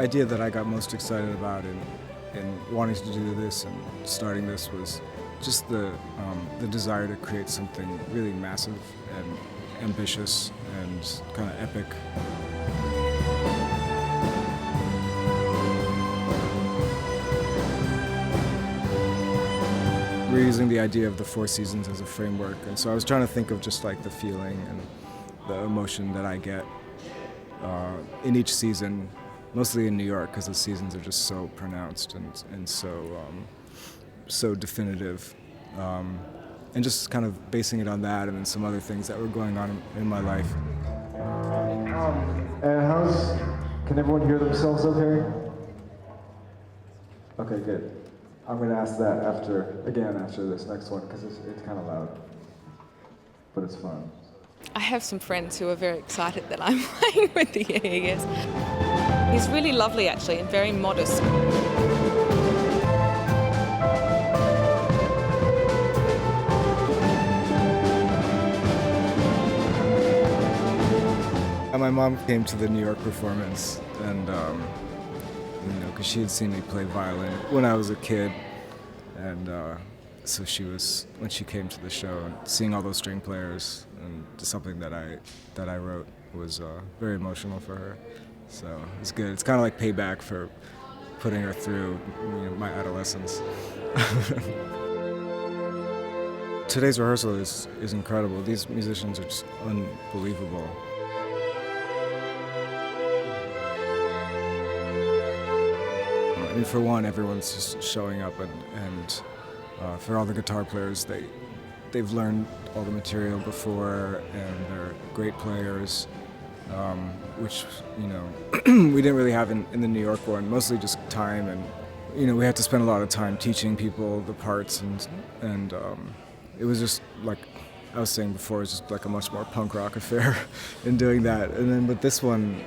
idea that I got most excited about in wanting to do this and starting this was just the desire to create something really massive and ambitious and kind of epic. We're using the idea of the 4 seasons as a framework, and so I was trying to think of just like the feeling and the emotion that I get in each season, mostly in New York, because the seasons are just so pronounced and so definitive, and just kind of basing it on that and then some other things that were going on in my life. Can everyone hear themselves okay? Okay, good. I'm going to ask that after this next one, because it's kind of loud, but it's fun. I have some friends who are very excited that I'm playing with the Yes. He's really lovely, actually, and very modest. My mom came to the New York performance, and because she had seen me play violin when I was a kid, and so when she came to the show, and seeing all those string players and something that I wrote was very emotional for her. So it's good. It's kind of like payback for putting her through my adolescence. Today's rehearsal is incredible. These musicians are just unbelievable. I mean, for one, everyone's just showing up, and for all the guitar players, they've learned all the material before, and they're great players, which we didn't really have in the New York one. Mostly just time, and we had to spend a lot of time teaching people the parts, and it was just like I was saying before, it's just like a much more punk rock affair in doing that. And then with this one,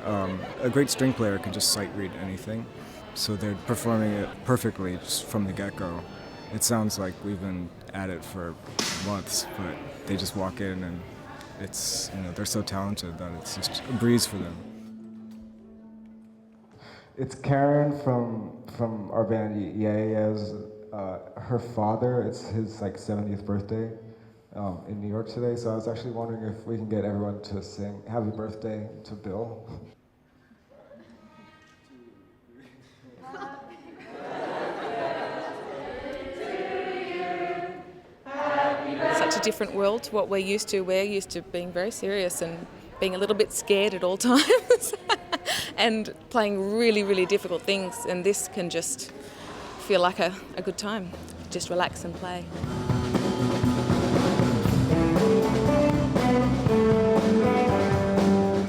a great string player can just sight read anything. So they're performing it perfectly just from the get-go. It sounds like we've been at it for months, but they just walk in and it's, they're so talented that it's just a breeze for them. It's Karen from our band Yaya's. Her father, it's his 70th birthday in New York today, so I was actually wondering if we can get everyone to sing Happy Birthday to Bill. Such a different world to what we're used to. We're used to being very serious and being a little bit scared at all times and playing really, really difficult things, and this can just feel like a good time. Just relax and play.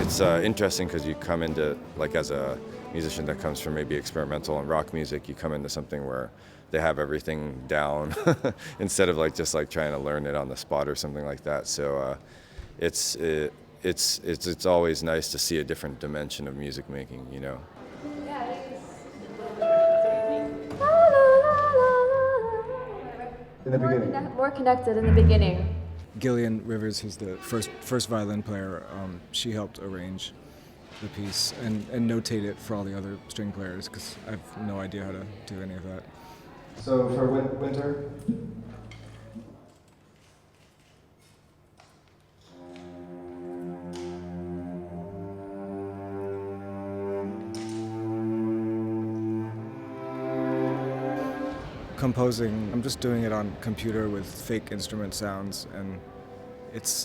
It's interesting because you come into, as a musician that comes from maybe experimental and rock music, you come into something where they have everything down instead of just trying to learn it on the spot or something like that. So it's always nice to see a different dimension of music making, In the beginning. More connected in the beginning. Gillian Rivers, who's the first violin player, she helped arrange the piece and notate it for all the other string players, because I have no idea how to do any of that. So for Winter? Composing, I'm just doing it on computer with fake instrument sounds, and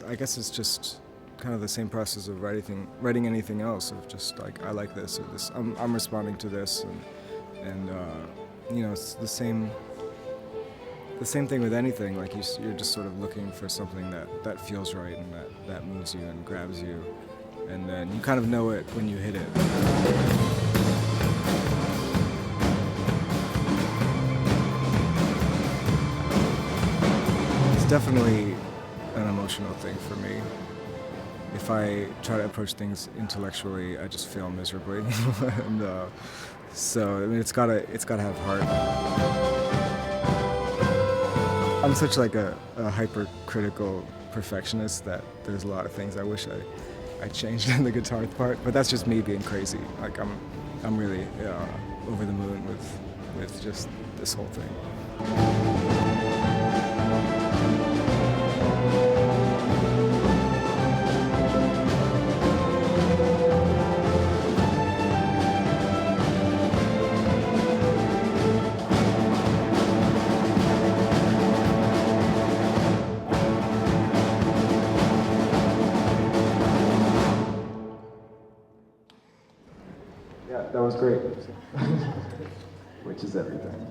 I guess it's just kind of the same process of writing anything else, of just I like this, or this, I'm responding to this, and it's the same thing with anything. You're just sort of looking for something that feels right and that moves you and grabs you, and then you kind of know it when you hit it. It's definitely an emotional thing for me. If I try to approach things intellectually, I just fail miserably. And so I mean, it's gotta have heart. I'm such a hypercritical perfectionist that there's a lot of things I wish I changed in the guitar part, but that's just me being crazy. Like I'm really over the moon with just this whole thing. Yeah, that was great. Which is everything.